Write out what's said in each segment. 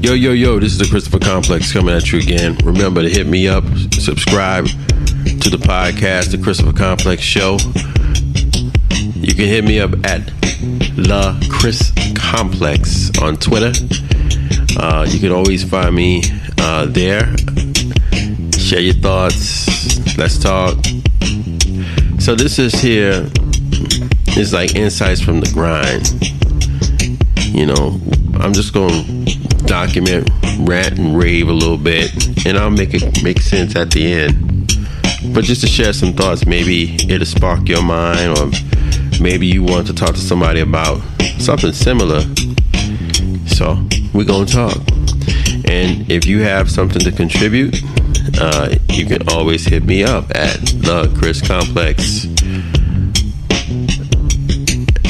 Yo, this is the Christopher Complex coming at you again. Remember to hit me up, subscribe to the podcast, The Christopher Complex Show. You can hit me up at La Chris Complex on Twitter. You can always find me there. Share your thoughts. Let's talk. So this is like insights from the grind. You know, I'm just going to document, rant and rave a little bit, and I'll make it make sense at the end. But just to share some thoughts, maybe it'll spark your mind, or maybe you want to talk to somebody about something similar. So we're going to talk. And if you have something to contribute, you can always hit me up at the Chris Complex.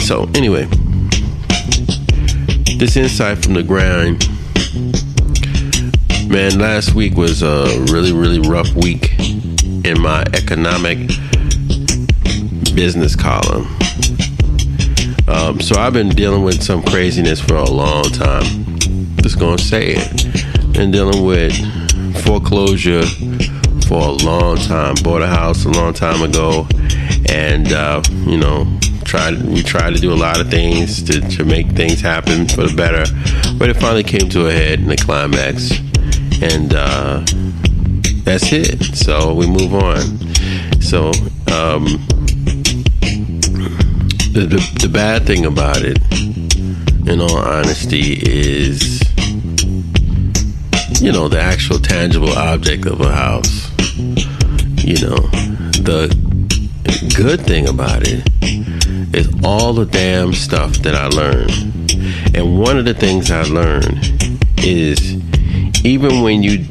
So anyway, this insight from the grind. Man, last week was a really, really rough week in my economic business column. So I've been dealing with some craziness for a long time. Just gonna say it. Been dealing with foreclosure for a long time. Bought a house a long time ago, and we tried to do a lot of things to make things happen for the better, but it finally came to a head in the climax, and that's it. So we move on. So the bad thing about it, in all honesty, is the actual tangible object of a house. The good thing about it is all the damn stuff that I learned. And one of the things I learned is, even when you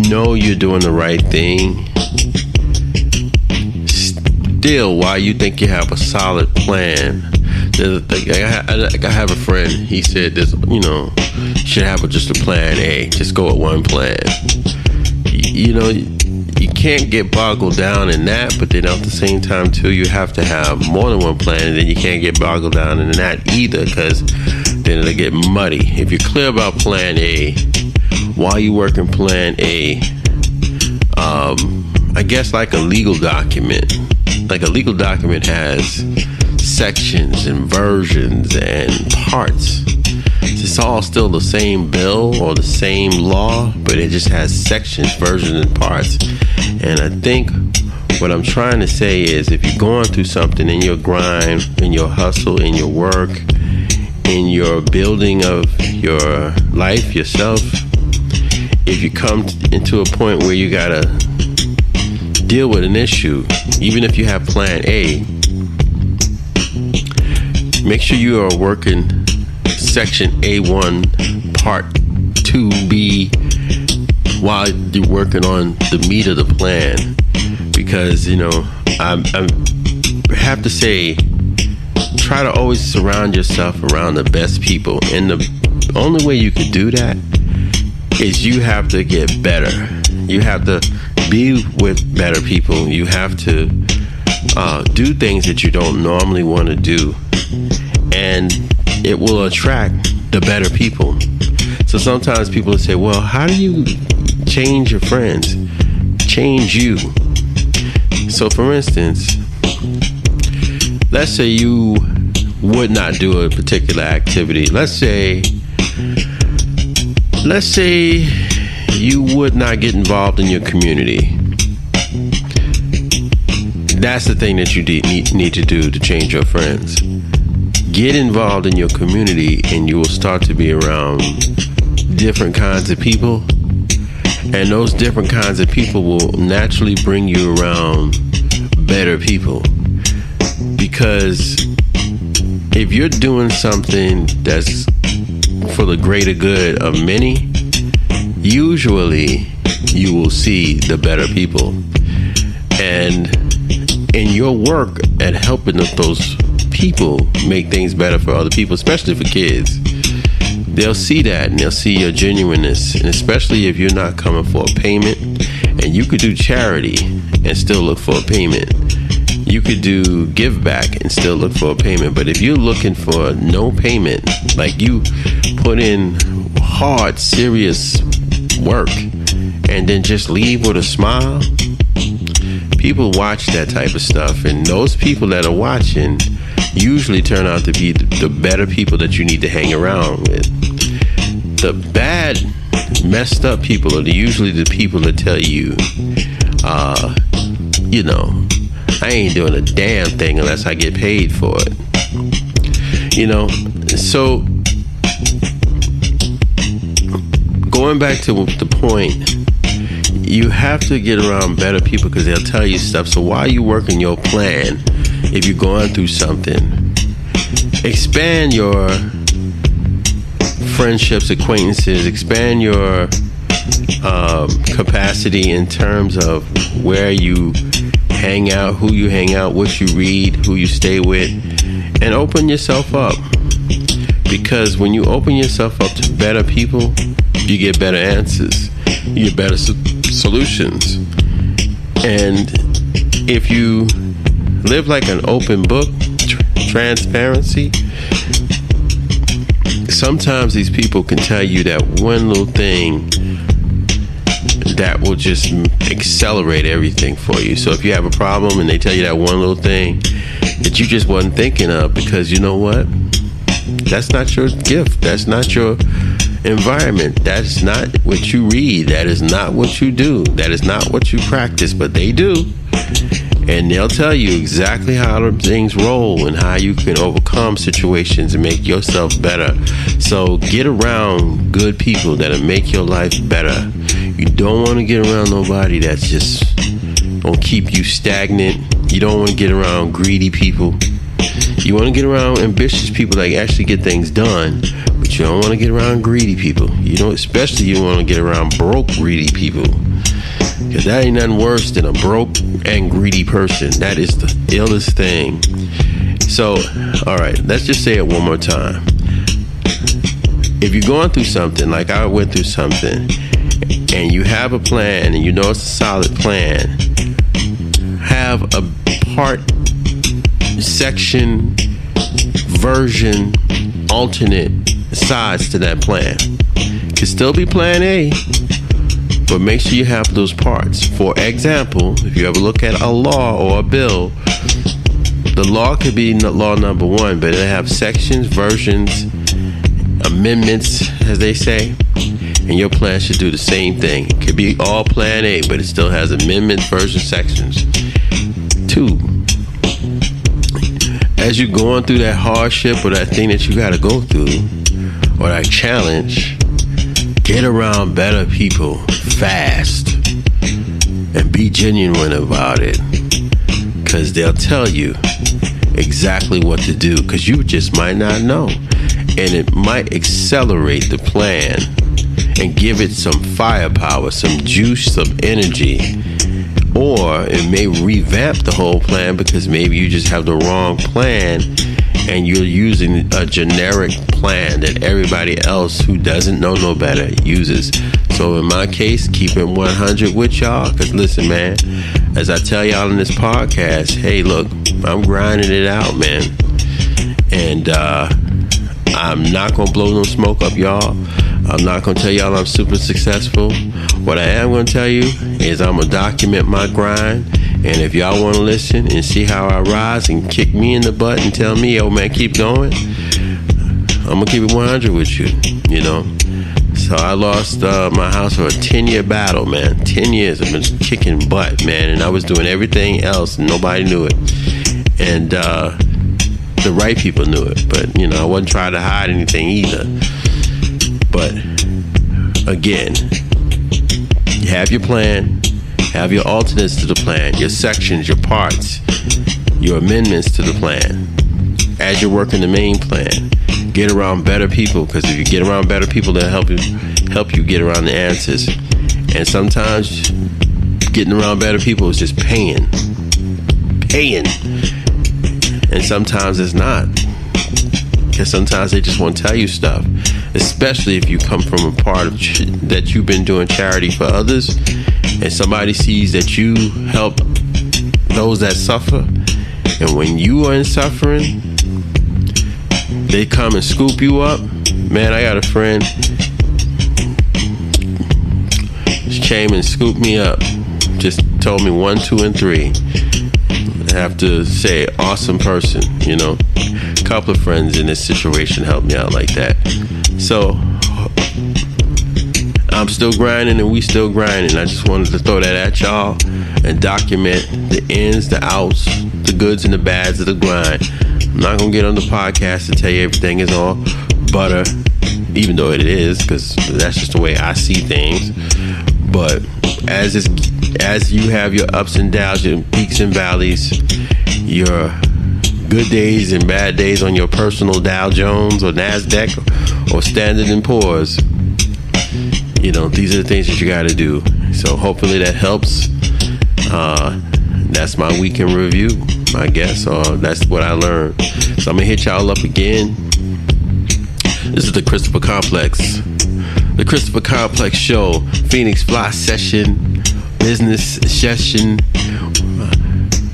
know you're doing the right thing, still, while you think you have a solid plan, I have a friend, he said this, you should have just a plan A. Just go with one plan. You can't get boggled down in that, but then at the same time too, you have to have more than one plan, and then you can't get boggled down in that either, because then it'll get muddy. If you're clear about plan A, while you working plan A, I guess like a legal document has sections and versions and parts. It's all still the same bill or the same law, but it just has sections, versions, and parts. And I think what I'm trying to say is, if you're going through something in your grind, in your hustle, in your work, in your building of your life, yourself, if you come into a point where you gotta deal with an issue, even if you have plan A, make sure you are working section A1 part 2B while you're working on the meat of the plan. Because I have to say, try to always surround yourself around the best people, and the only way you can do that is you have to get better. You have to be with better people. You have to do things that you don't normally want to do, and it will attract the better people. So sometimes people will say, well, how do you change your friends? Change you. So for instance, let's say you would not do a particular activity. Let's say you would not get involved in your community. That's the thing that you need to do to change your friends. Get involved in your community, and you will start to be around different kinds of people, and those different kinds of people will naturally bring you around better people. Because if you're doing something that's for the greater good of many, usually you will see the better people. And in your work at helping those people make things better for other people, especially for kids, they'll see that, and they'll see your genuineness. And especially if you're not coming for a payment, and you could do charity and still look for a payment. You could do give back and still look for a payment. But if you're looking for no payment, like you put in hard, serious work and then just leave with a smile. People watch that type of stuff, and those people that are watching usually turn out to be the better people that you need to hang around with. The bad, messed up people are usually the people that tell you, I ain't doing a damn thing unless I get paid for it. So going back to the point, you have to get around better people because they'll tell you stuff. So while you're working your plan, if you're going through something, expand your friendships, acquaintances, expand your capacity in terms of where you hang out, who you hang out, what you read, who you stay with, and open yourself up. Because when you open yourself up to better people, you get better answers, you get better solutions. And if you live like an open book, transparency, sometimes these people can tell you that one little thing that will just accelerate everything for you. So if you have a problem and they tell you that one little thing that you just wasn't thinking of, because you know what? That's not your gift. That's not your environment. That's not what you read. That is not what you do. That is not what you practice, but they do. And they'll tell you exactly how things roll and how you can overcome situations and make yourself better. So get around good people that'll make your life better. You don't want to get around nobody that's just gonna keep you stagnant. You don't want to get around greedy people. You want to get around ambitious people that actually get things done, but you don't want to get around greedy people. Especially you want to get around broke, greedy people. Because that ain't nothing worse than a broke and greedy person. That is the illest thing. So, alright, let's just say it one more time. If you're going through something, like I went through something, and you have a plan, and you know it's a solid plan, have a part, section, version, alternate sides to that plan. Could still be plan A, but make sure you have those parts. For example, if you ever look at a law or a bill, the law could be law number 1, but it'll have sections, versions, amendments, as they say, and your plan should do the same thing. It could be all plan A, but it still has amendments, versions, sections. 2, as you're going through that hardship or that thing that you got to go through, or that challenge, get around better people fast and be genuine about it, because they'll tell you exactly what to do, because you just might not know, and it might accelerate the plan and give it some firepower, some juice, some energy, or it may revamp the whole plan because maybe you just have the wrong plan and you're using a generic plan that everybody else who doesn't know no better uses. So in my case, keep it 100 with y'all, because listen, man, as I tell y'all in this podcast, hey, look, I'm grinding it out, man, and I'm not gonna blow no smoke up y'all. I'm not gonna tell y'all I'm super successful. What I am gonna tell you is I'm gonna document my grind, and if y'all want to listen and see how I rise and kick me in the butt and tell me, oh man, keep going, I'm gonna keep it 100 with you, So I lost my house for a 10-year battle, man. 10 years I've been kicking butt, man, and I was doing everything else and nobody knew it. And the right people knew it, but I wasn't trying to hide anything either. But again, you have your plan, have your alternates to the plan, your sections, your parts, your amendments to the plan. As you're working the main plan, get around better people, because if you get around better people, they'll help you get around the answers. And sometimes getting around better people is just paying, and sometimes it's not, because sometimes they just want to tell you stuff, especially if you come from a part of that you've been doing charity for others, and somebody sees that you help those that suffer, and when you are in suffering, they come and scoop you up. Man, I got a friend. She came and scooped me up. Just told me 1, 2, and 3. I have to say, awesome person, you know. A couple of friends in this situation helped me out like that. So I'm still grinding and we still grinding. I just wanted to throw that at y'all and document the ins, the outs, the goods and the bads of the grind. I'm not gonna get on the podcast to tell you everything is all butter, even though it is, because that's just the way I see things. But as you have your ups and downs, your peaks and valleys, your good days and bad days on your personal Dow Jones or NASDAQ or Standard & Poor's, you know, these are the things that you got to do. So hopefully that helps. That's my weekend review, I guess, or that's what I learned. So I'm going to hit y'all up again. This is the Christopher Complex. The Christopher Complex Show, Phoenix Fly Session, Business Session.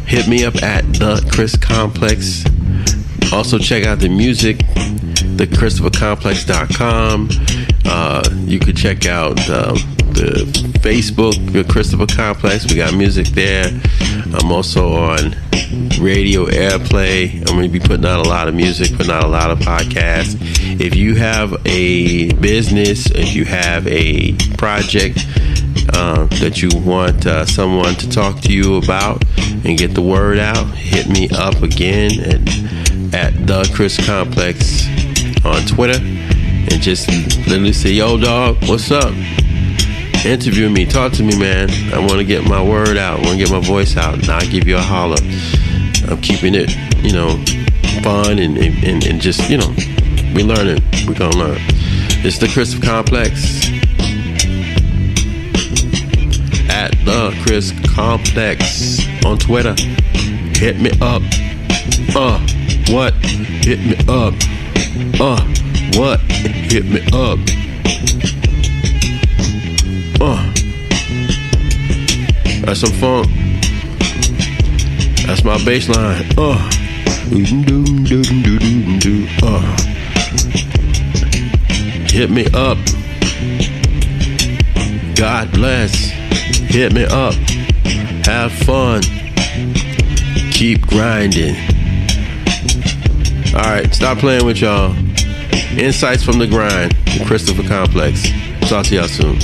Hit me up at The Chris Complex. Also check out the music, thechristophercomplex.com. You could check out the Facebook, the Christopher Complex. We got music there. I'm also on Radio Airplay. I'm going to be putting out a lot of music, putting out a lot of podcasts. If you have a business, if you have a project that you want someone to talk to you about and get the word out, hit me up again at The Chris Complex on Twitter and just literally say, yo dog, what's up? Interview me, talk to me, man. I want to get my word out, I want to get my voice out, and I'll give you a holler. I'm keeping it, you know, fun and just, you know, we're learning, we're gonna learn. It's The Christopher Complex at The Chris Complex on Twitter. Hit me up. What? Hit me up. What? Hit me up. That's some funk. That's my bass line. Hit me up. God bless. Hit me up. Have fun. Keep grinding. Alright, stop playing with y'all. Insights from the grind. The Christopher Complex. Talk to y'all soon.